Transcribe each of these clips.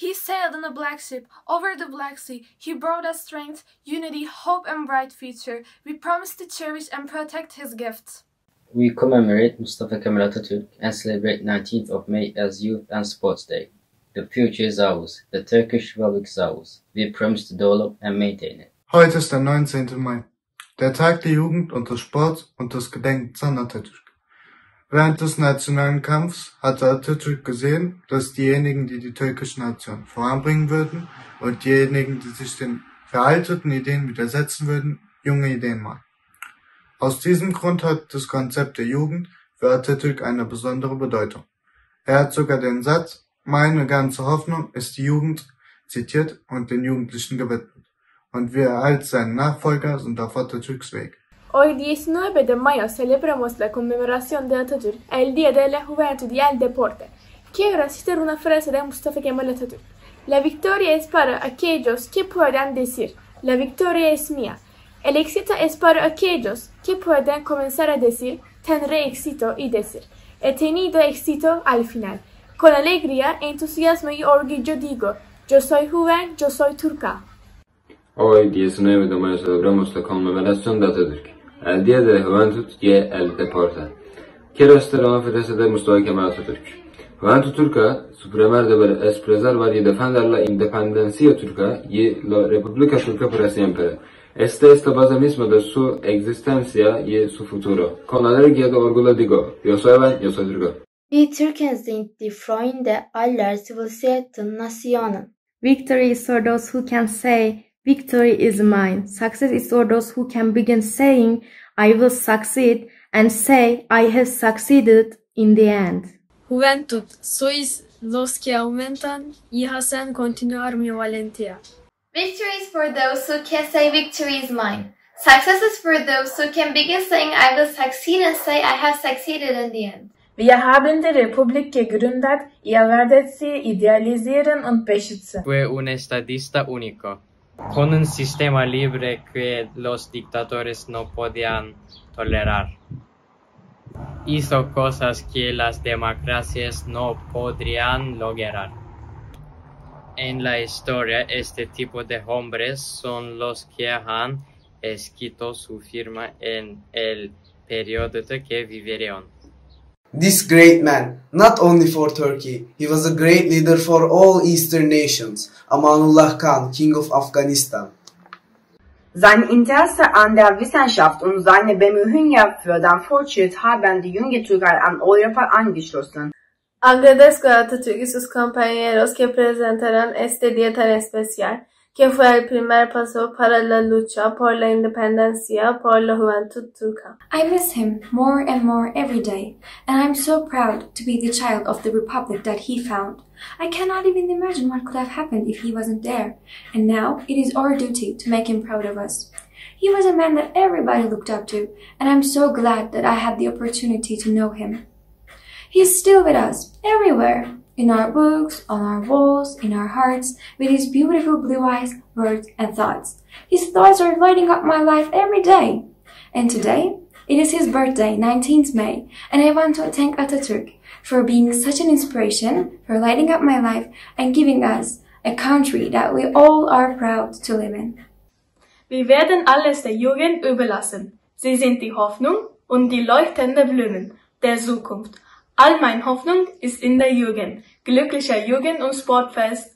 He sailed in a black ship over the Black Sea. He brought us strength, unity, hope, and bright future. We promise to cherish and protect his gifts. We commemorate Mustafa Kemal Atatürk and celebrate 19th of May as Youth and Sports Day. The future is ours. The Turkish Republic is ours. We promise to develop and maintain it. Heute ist der 19. Mai, der Tag der Jugend und des Sports und des Gedenkens an Atatürk. Während des nationalen Kampfs hatte Atatürk gesehen, dass diejenigen, die die türkische Nation voranbringen würden und diejenigen, die sich den veralteten Ideen widersetzen würden, junge Ideen waren. Aus diesem Grund hat das Konzept der Jugend für Atatürk eine besondere Bedeutung. Er hat sogar den Satz, meine ganze Hoffnung ist die Jugend, zitiert und den Jugendlichen gewidmet. Und wir als seine Nachfolger sind auf Atatürks Weg. Hoy 19 de mayo celebramos la conmemoración de Atatürk, el Día de la Juventud y el Deporte. Quiero citar una frase de Mustafa Kemal Atatürk. La victoria es para aquellos que puedan decir, la victoria es mía. El éxito es para aquellos que pueden comenzar a decir, tendré éxito y decir, he tenido éxito al final. Con alegría, entusiasmo y orgullo digo, yo soy joven, yo soy turca. Hoy 19 de mayo celebramos la conmemoración de Atatürk, el Día de la Juventud y el Deporte. Quiero citar una frase de Mustafa Kemal Atatürk. Juventud turca, su primer deber es preservar y defender la independencia turca y la República Turca para siempre. Esta es la base misma de su existencia y su futuro. Con alegría de orgullo digo, yo soy ben, yo soy turco. Die Türken sind die Freunde aller zivilisierten Nationen. Victory is for those who can say, victory is mine. Success is for those who can begin saying, I will succeed, and say, I have succeeded in the end. Juventud, sois los que aumentan y hacen continuar mi valentía. Victory is for those who can say victory is mine. Success is for those who can begin saying I will succeed and say I have succeeded in the end. Wir haben die Republik gegründet, ihr werdet sie idealisieren und beschützen. Fue un estadista único, con un sistema libre que los dictadores no podían tolerar. Hizo cosas que las democracias no podrían lograr. En la historia, este tipo de hombres son los que han escrito su firma en el periodo que vivieron. This great man, not only for Turkey, he was a great leader for all Eastern nations, Amanullah Khan, King of Afghanistan. Sein Interesse an der Wissenschaft und seine Bemühungen für den Fortschritt haben die junge Türkei an Europa angeschlossen. Agradezco a Atatürk y sus compañeros que presentaron este día tan especial, que fue el primer paso para la lucha por la independencia por la juventud turca. I miss him more and more every day, and I'm so proud to be the child of the republic that he found. I cannot even imagine what could have happened if he wasn't there, and now it is our duty to make him proud of us. He was a man that everybody looked up to, and I'm so glad that I had the opportunity to know him. He is still with us, everywhere. In our books, on our walls, in our hearts, with his beautiful blue eyes, words, and thoughts. His thoughts are lighting up my life every day. And today, it is his birthday, 19th May, and I want to thank Atatürk for being such an inspiration, for lighting up my life, and giving us a country that we all are proud to live in. Wir werden alles der Jugend überlassen. Sie sind die Hoffnung und die leuchtende Blumen der Zukunft. All meine Hoffnung ist in der Jugend. Glücklicher Jugend- und Sportfest.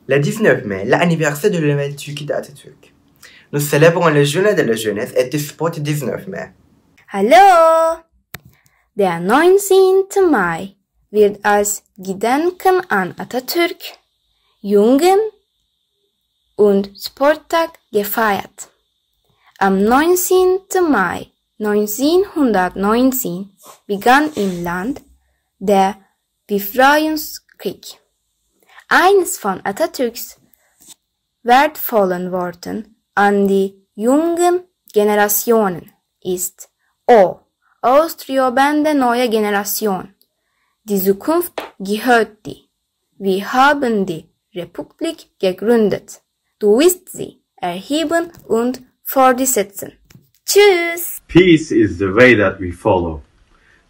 Le 19 mai, l'anniversaire de l'Atatürk d'Atatürk. Nous célébrons la Journée de la Jeunesse et du Sport 19 Mai. Hallo! Der 19. Mai wird als Gedenken an Atatürk, Jugend und Sporttag gefeiert. Am 19. Mai 1919 begann im Land der Befreiungskrieg. Eines von Atatürks wertvollen Worten an die jungen Generationen ist aussterbende neue Generation. Die Zukunft gehört dir. Wir haben die Republik gegründet. Du wirst sie erheben und fortsetzen. Tschüss! Peace is the way that we follow.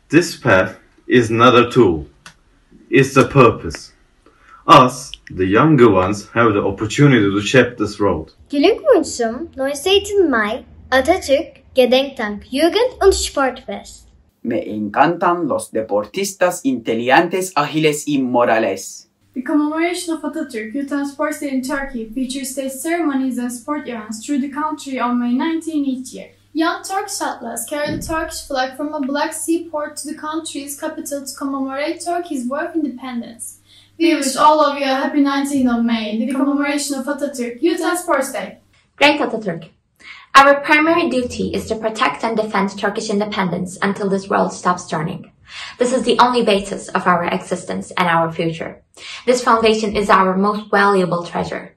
This path is not a tool. It's a purpose. Us, the younger ones, have the opportunity to shape this road. Glückwünschen 19. Mai, Atatürk Gedenktag, Jugend- und Sportfest. Me encantan los deportistas inteligentes, ágiles y morales. The commemoration of Atatürk Youth and Sports Day in Turkey features state ceremonies and sport events through the country on May 19 each year. Young Turkish athletes carry the Turkish flag from a Black Sea port to the country's capital to commemorate Turkey's war of independence. We wish all of you a happy 19th of May, the commemoration of Atatürk Youth and Sports Day. Great Atatürk! Our primary duty is to protect and defend Turkish independence until this world stops turning. This is the only basis of our existence and our future. This foundation is our most valuable treasure.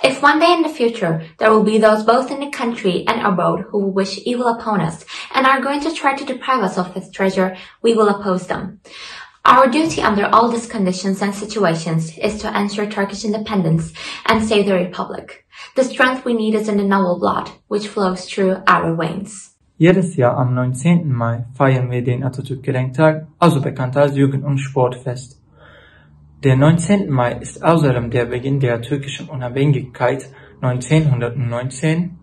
If one day in the future there will be those both in the country and abroad who wish evil upon us and are going to try to deprive us of this treasure, we will oppose them. Our duty under all these conditions and situations is to ensure Turkish independence and save the Republic. The strength we need is in the noble blood, which flows through our veins. Jedes Jahr am 19. Mai feiern wir den Atatürk-Gedenktag, also bekannt als Jugend- und Sportfest. Der 19. Mai ist außerdem der Beginn der türkischen Unabhängigkeit 1919.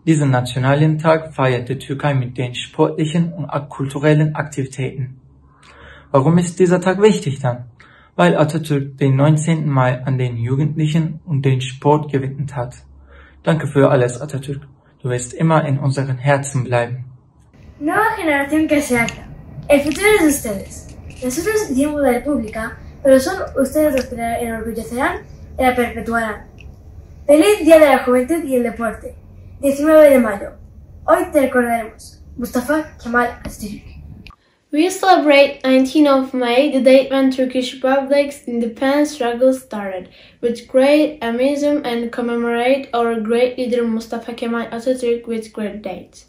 Diesen nationalen Tag feiert die Türkei mit den sportlichen und kulturellen Aktivitäten. Warum ist dieser Tag wichtig dann? Weil Atatürk den 19. Mai an den Jugendlichen und den Sport gewidmet hat. Danke für alles, Atatürk. Du wirst immer in unseren Herzen bleiben. Nueva generación que se habla. El futuro es de ustedes. Nosotros dirigimos la República, pero son ustedes los que la enorgullecerán y la perpetuarán. Feliz Día de la Juventud y el Deporte. 19 de mayo. Hoy te recordaremos. Mustafa Kemal Atatürk. We celebrate 19th of May, the date when Turkish Republic's independence struggle started, with great amusement and commemorate our great leader Mustafa Kemal Atatürk with great dates.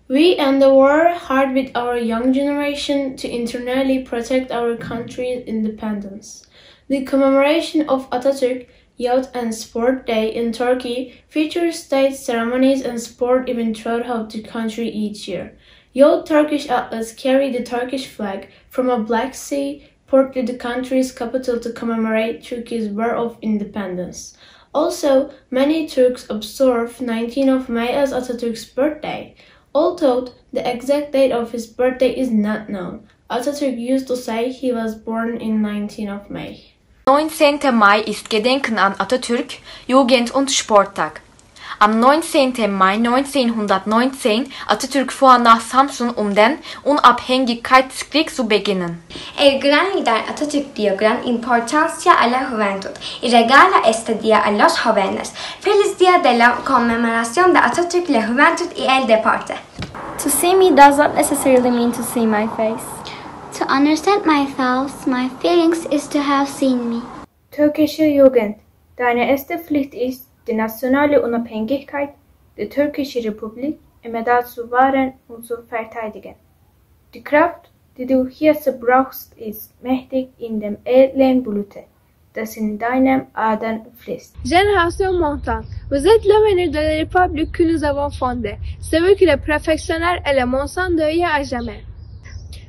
We end the war hard with our young generation to internally protect our country's independence. The commemoration of Atatürk Youth and Sport Day in Turkey features state ceremonies and sport events throughout the country each year. Young Turkish athletes carry the Turkish flag from a Black Sea port to the country's capital to commemorate Turkey's War of Independence. Also, many Turks observe 19th of May as Atatürk's birthday. Although the exact date of his birthday is not known, Atatürk used to say he was born in 19th of May. 19. Mai ist Gedenken an Atatürk, Jugend- und Sporttag. Am 19. Mai 1919 Atatürk fuhr nach Samsun, den Unabhängigkeitskrieg zu beginnen. El gran líder Atatürk dio gran importancia a la juventud y regala este día a los jóvenes. Feliz día de la conmemoración de Atatürk, la juventud y el deporte. To see me does not necessarily mean to see my face. To understand my thoughts, my feelings, is to have seen me. Türkische Jugend. Deine erste Pflicht ist, die nationale Unabhängigkeit der Türkischen Republik immer dazu wahren und zu verteidigen. Die Kraft, die du hierzu brauchst, ist mächtig in dem edlen Blute, das in deinem Adern fließt. Génération montante, vous êtes l'avenir de la République que nous avons fondée. C'est vous qui le perfectionneur et le Monsantoyer à jamais.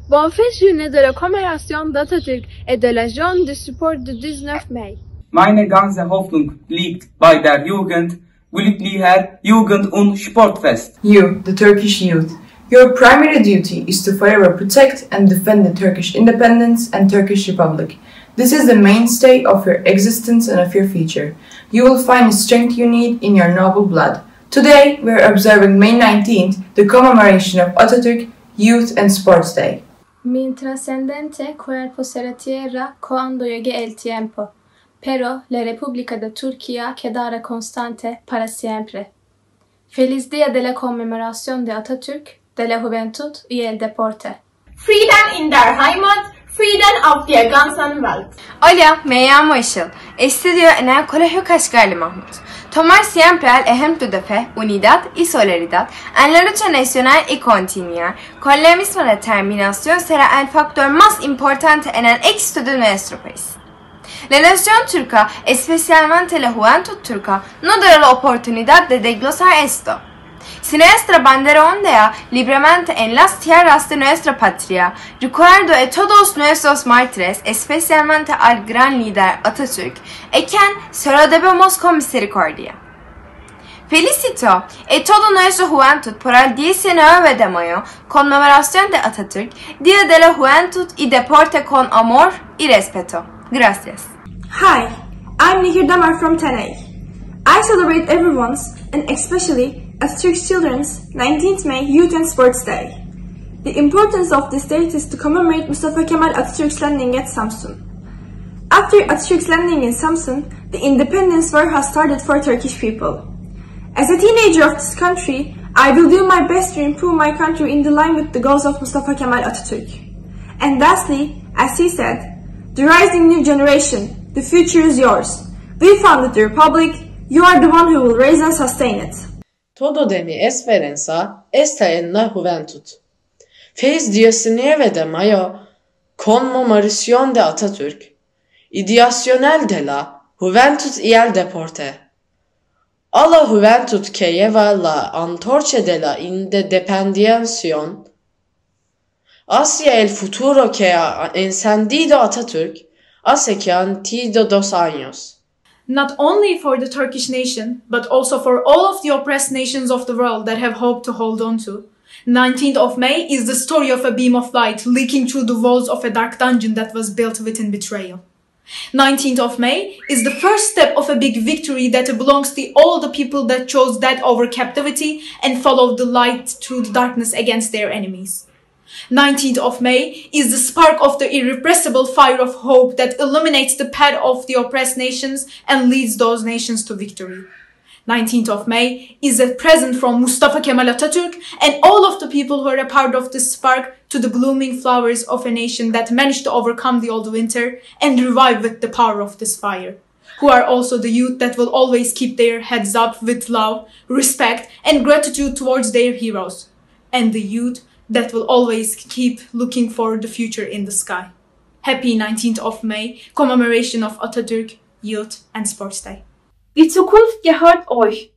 Bonne fête journée de la commémoration d'Atatürk et de la journée de support du 19 mai. Meine ganze Hoffnung liegt bei der Jugend, glücklicher Jugend- und Sportfest. You, the Turkish youth, your primary duty is to forever protect and defend the Turkish independence and Turkish Republic. This is the mainstay of your existence and of your future. You will find the strength you need in your noble blood. Today, we are observing May 19th, the commemoration of Atatürk Youth and Sports Day. Mi trascendente cuerpo se retira cuando llegue el tiempo. Pero la República de Turquía quedará constante para siempre. Feliz Día de la Conmemoración de Atatürk, de la Juventud y el Deporte. Frieden in der Heimat, Frieden auf der ganzen Welt. Hola, me llamo Ishil. Estudio en el Colegio Kashgarli Mahmud. Tomar siempre el ejemplo de fe, unidad y solidaridad en la lucha nacional y continuar con la misma determinación será el factor más importante en el éxito de nuestro país. La nación turca, especialmente la juventud turca, no dará la oportunidad de desglosar esto. Si nuestra bandera ondea libremente en las tierras de nuestra patria, recuerdo a todos nuestros mártires, especialmente al gran líder Atatürk, a quien solo debemos con misericordia. Felicito a toda nuestra juventud por el 19 de mayo, conmemoración de Atatürk, Día de la Juventud y Deporte con amor y respeto. Gracias. Hi, I'm Nihir Damar from Tanay. I celebrate everyone's, and especially Atatürk's children's, 19th May Youth and Sports Day. The importance of this date is to commemorate Mustafa Kemal Atatürk's landing at Samsun. After Atatürk's landing in Samsun, the independence war has started for Turkish people. As a teenager of this country, I will do my best to improve my country in line with the goals of Mustafa Kemal Atatürk. And lastly, as he said, the rising new generation, the future is yours. We founded the Republic, you are the one who will raise and sustain it. Todo de mi esperanza está en la juventud. Feliz 19 de mayo, conmemoración de Atatürk, ideacional de la juventud y el deporte. A la juventud que lleva la antorcha de la independencia hacia el futuro que ha encendido Atatürk hace 52 años. Not only for the Turkish nation, but also for all of the oppressed nations of the world that have hope to hold on to. 19th of May is the story of a beam of light leaking through the walls of a dark dungeon that was built within betrayal. 19th of May is the first step of a big victory that belongs to all the people that chose death over captivity and followed the light through the darkness against their enemies. 19th of May is the spark of the irrepressible fire of hope that illuminates the path of the oppressed nations and leads those nations to victory. 19th of May is a present from Mustafa Kemal Atatürk and all of the people who are a part of this spark to the blooming flowers of a nation that managed to overcome the old winter and revive with the power of this fire, who are also the youth that will always keep their heads up with love, respect, and gratitude towards their heroes, and the youth that will always keep looking for the future in the sky. Happy 19th of May, commemoration of Atatürk, Youth and Sports Day. Die Zukunft gehört euch.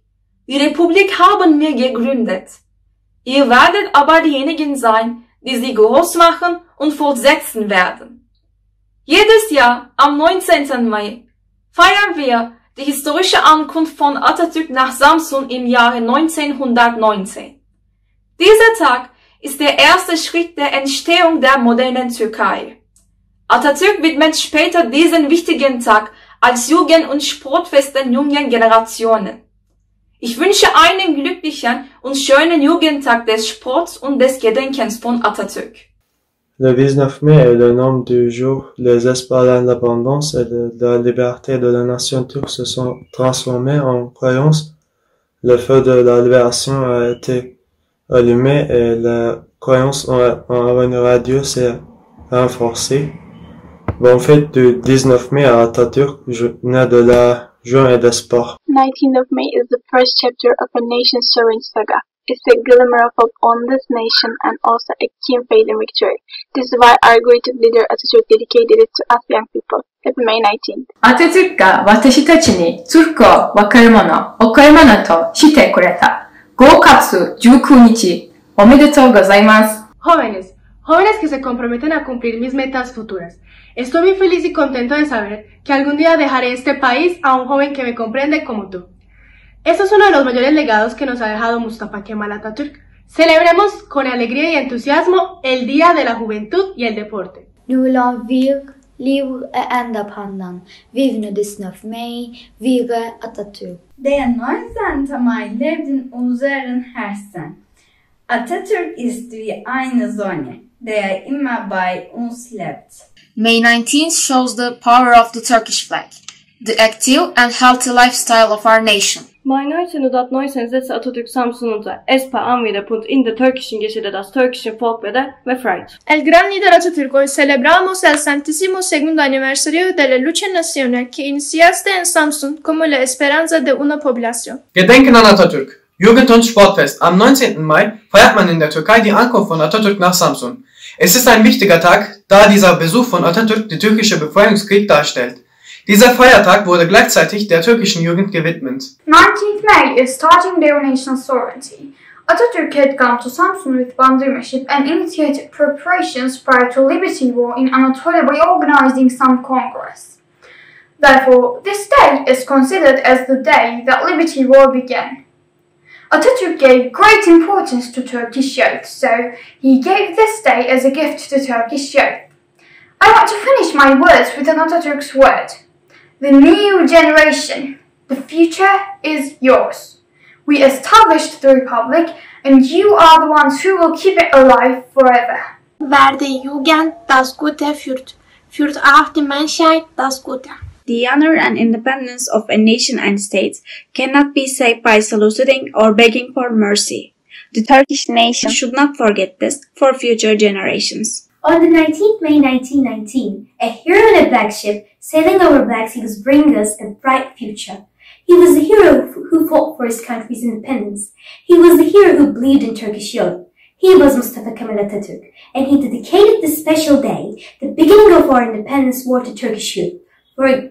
Die Republik haben wir gegründet. Ihr werdet aber diejenigen sein, die sie groß machen und fortsetzen werden. Jedes Jahr am 19. Mai feiern wir die historische Ankunft von Atatürk nach Samsun im Jahre 1919. Dieser Tag ist der erste Schritt der Entstehung der modernen Türkei. Atatürk widmet später diesen wichtigen Tag als Jugend- und Sportfest den jungen Generationen. Ich wünsche einen glücklichen und schönen Jugendtag des Sports und des Gedenkens von Atatürk. Le 19 mai est le nom du jour où les espoirs d'indépendance et de la liberté de la nation turque se sont transformés en croyance. Le feu de la libération a été allumé et la croyance en revenir à Dieu s'est renforcée. Bonne fête du 19 mai à Atatürk, journée de la joie et de sport. 19th of May is the first chapter of a nation-stirring saga. It's a glimmer of hope on this nation and also a keen faith in victory. This is why our great leader Atatürk dedicated it to us young people. Happy May 19th. アタトゥルクが私たちにトルコをわかるもの、贈り物としてくれた。5月19日、おめでとうございます。Jóvenes que se comprometen a cumplir mis metas futuras. Estoy muy feliz y contento de saber que algún día dejaré este país a un joven que me comprende como tú. Esto es uno de los mayores legados que nos ha dejado Mustafa Kemal Atatürk. Celebremos con alegría y entusiasmo el Día de la Juventud y el Deporte. Nu voulons vivre libre et indépendant. Vive le 19 mai, vive Atatürk. Der 19. Mai lebt in unseren Herzen. Atatürk ist wie eine Sonne, der immer bei uns lebt. May 19th shows the power of the Turkish flag, the active and healthy lifestyle of our nation. Mai 1919 setze Atatürk Samsun'da ESPA anvidepunkt in der türkischen Geschichte das türkische Volkswelle befreit. El gran líder Atatürk, hoy celebramos el 102º aniversario de la lucha nacional que iniciaste en Samsun como la esperanza de una población. Gedenken an Atatürk. Jugend- und Sportfest. Am 19. Mai feiert man in der Türkei die Ankunft von Atatürk nach Samsun. Es ist ein wichtiger Tag, da dieser Besuch von Atatürk den türkischen Befreiungskrieg darstellt. Dieser Feiertag wurde gleichzeitig der türkischen Jugend gewidmet. 19th May is starting their national sovereignty. Atatürk had come to Samsun with bandırmaship and initiated preparations prior to Liberty War in Anatolia by organizing some congress. Therefore, this day is considered as the day that Liberty War began. Atatürk gave great importance to Turkish youth, so he gave this day as a gift to Turkish youth. I want to finish my words with an Atatürk's word. The new generation, the future is yours. We established the Republic, and you are the ones who will keep it alive forever. Werde Jugend das Gute führt auch die Menschheit das Gute. The honor and independence of a nation and state cannot be saved by soliciting or begging for mercy. The Turkish nation should not forget this for future generations. On the 19th May 1919, a hero in a black ship sailing over Black Sea was bringing us a bright future. He was the hero who fought for his country's independence. He was the hero who believed in Turkish youth. He was Mustafa Kemal Atatürk, and he dedicated this special day, the beginning of our independence war, to Turkish youth.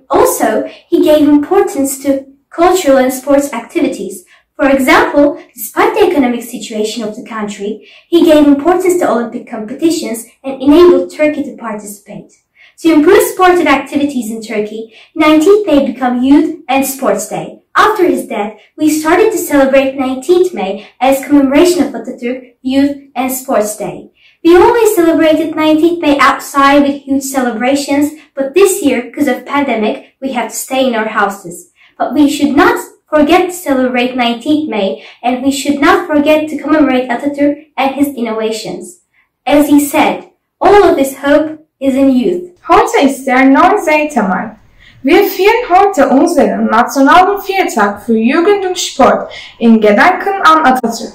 Also, he gave importance to cultural and sports activities. For example, despite the economic situation of the country, he gave importance to Olympic competitions and enabled Turkey to participate. To improve sporting activities in Turkey, 19th May became Youth and Sports Day. After his death, we started to celebrate 19th May as commemoration of Atatürk Youth and Sports Day. We always celebrated 19th May outside with huge celebrations, but this year, because of pandemic, we have to stay in our houses. But we should not forget to celebrate 19th May, and we should not forget to commemorate Atatürk and his innovations. As he said, all of his hope is in youth. Heute ist der 19. Mai. Wir feiern heute unseren nationalen Feiertag für Jugend und Sport in Gedanken an Atatürk.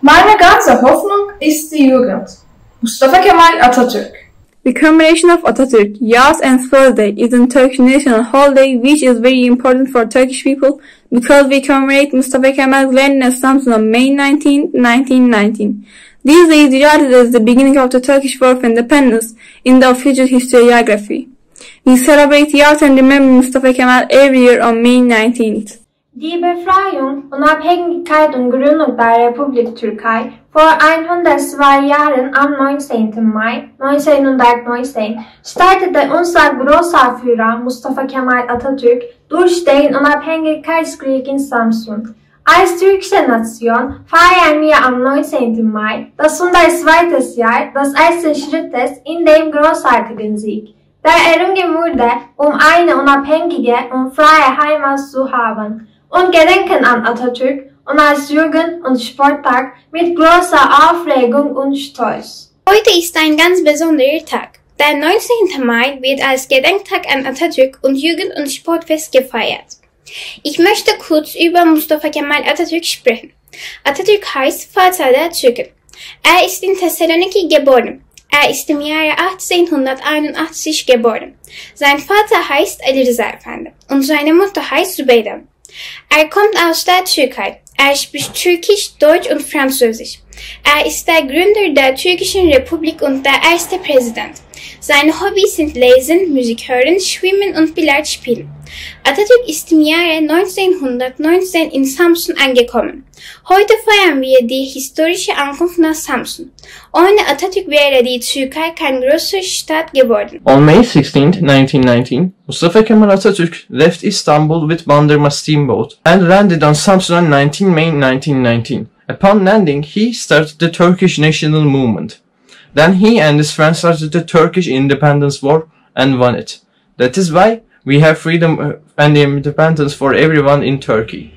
Meine ganze Hoffnung ist die Jugend. Mustafa Kemal Atatürk. The commemoration of Atatürk, Yas and Sports Day, is a Turkish national holiday which is very important for Turkish people because we commemorate Mustafa Kemal's landing at Samsun on May 19, 1919. This day is regarded as the beginning of the Turkish War of Independence in the official historiography. We celebrate Yas and remember Mustafa Kemal every year on May 19th. Die Befreiung, Unabhängigkeit und Gründung der Republik Türkei vor 102 Jahren am 19. Mai 1919 startete unser großer Führer Mustafa Kemal Atatürk durch den Unabhängigkeitskrieg in Samsun. Als türkische Nation feiern wir am 19. Mai das 102. Jahr des ersten Schrittes in dem großartigen Sieg, der errungen wurde, eine unabhängige und freie Heimat zu haben. Und gedenken an Atatürk und als Jugend- und Sporttag mit großer Aufregung und Stolz. Heute ist ein ganz besonderer Tag. Der 19. Mai wird als Gedenktag an Atatürk und Jugend- und Sportfest gefeiert. Ich möchte kurz über Mustafa Kemal Atatürk sprechen. Atatürk heißt Vater der Türken. Er ist in Thessaloniki geboren. Er ist im Jahre 1881 geboren. Sein Vater heißt Ali Rıza Efendi und seine Mutter heißt Zübeyda. Er kommt aus der Türkei. Er spricht Türkisch, Deutsch und Französisch. Er ist der Gründer der Türkischen Republik und der erste Präsident. Seine Hobbys sind Lesen, Musik hören, Schwimmen und Billard spielen. Atatürk ist im Jahre 1919 in Samsun angekommen. Heute feiern wir die historische Ankunft nach Samsun. Ohne Atatürk wäre die Türkei kein größere Stadt geworden. On May 16, 1919, Mustafa Kemal Atatürk left Istanbul with Bandırma steamboat and landed on Samsun on 19 May 1919. Upon landing, he started the Turkish national movement. Then he and his friends started the Turkish independence war and won it. That is why we have freedom and independence for everyone in Turkey.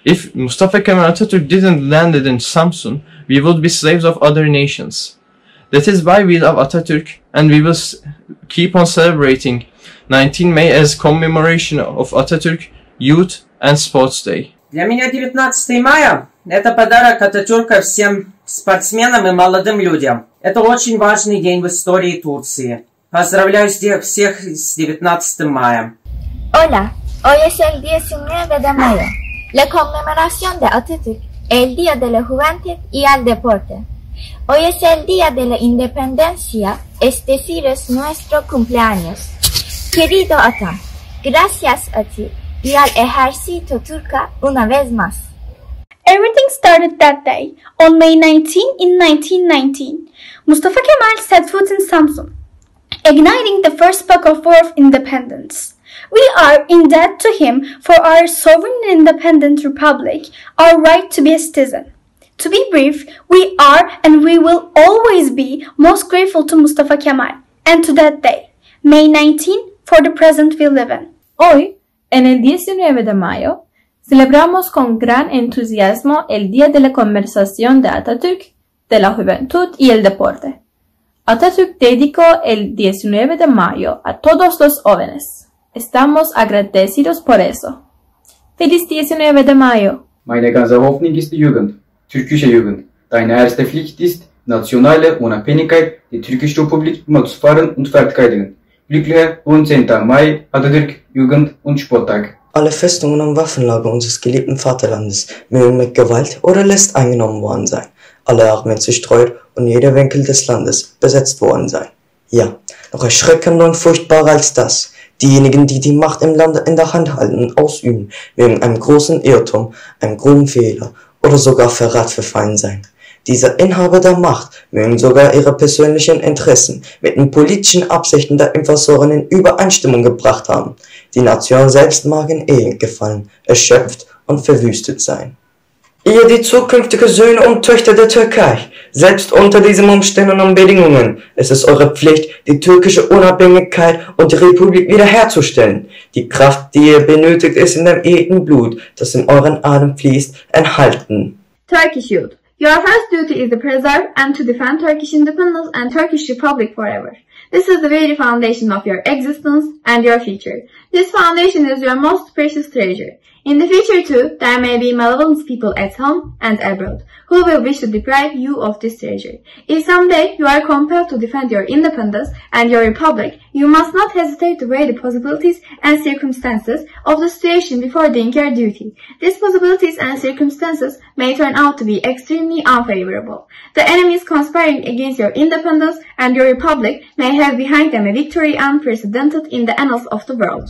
If Mustafa Kemal Atatürk didn't land in Samsun, we would be slaves of other nations. That is why we love Atatürk and we will keep on celebrating 19 May as commemoration of Atatürk Youth and Sports Day. Для меня 19 мая – это подарок Ататюрка всем спортсменам и молодым людям. Это очень важный день в истории Турции. Поздравляю всех с 19 mayo. Hola, hoy es el 19 de mayo, la conmemoración de Atatürk, el Día de la Juventud y el Deporte. Hoy es el Día de la Independencia, es decir, es nuestro cumpleaños. Querido Ata, gracias a ti y al ejército turca una vez más. Everything started that day, on May 19 in 1919. Mustafa Kemal set foot in Samsun, igniting the first spark of War of Independence. We are in debt to him for our sovereign and independent republic, our right to be a citizen. To be brief, we are and we will always be most grateful to Mustafa Kemal and to that day, May 19, for the present we live in. Hoy, en el 19 de mayo, celebramos con gran entusiasmo el Día de la Conversación de Atatürk, de la Juventud y el Deporte. Atatürk dedicó el 19 de mayo a todos los jóvenes. Estamos agradecidos por eso. Feliz 19 de mayo. Meine ganze Hoffnung ist die Jugend, türkische Jugend. Deine erste Pflicht ist, nationale Unabhängigkeit, die türkische Republik immer zu fahren und verteidigen. Glücklicher 19. Mai, Atatürk, Jugend- und Sporttag. Alle Festungen und Waffenlager unseres geliebten Vaterlandes mögen mit Gewalt oder List eingenommen worden sein. Alle Armeen zerstreut und jeder Winkel des Landes besetzt worden sein. Ja, noch erschreckender und furchtbarer als das. Diejenigen, die die Macht im Lande in der Hand halten und ausüben, mögen einem großen Irrtum, einem groben Fehler oder sogar Verrat verfallen sein. Diese Inhaber der Macht mögen sogar ihre persönlichen Interessen mit den politischen Absichten der Investoren in Übereinstimmung gebracht haben. Die Nation selbst mag in Elend gefallen, erschöpft und verwüstet sein. Ihr, die zukünftige Söhne und Töchter der Türkei, selbst unter diesen Umständen und Bedingungen, es ist eure Pflicht, die türkische Unabhängigkeit und die Republik wiederherzustellen. Die Kraft, die ihr benötigt, ist in dem edlen Blut, das in euren Adern fließt, enthalten. Turkish youth, your first duty is to preserve and to defend Turkish independence and Turkish Republic forever. This is the very foundation of your existence and your future. This foundation is your most precious treasure. In the future too, there may be malevolent people at home and abroad who will wish to deprive you of this treasure. If someday you are compelled to defend your independence and your republic, you must not hesitate to weigh the possibilities and circumstances of the situation before doing your duty. These possibilities and circumstances may turn out to be extremely unfavorable. The enemies conspiring against your independence and your republic may have behind them a victory unprecedented in the annals of the world.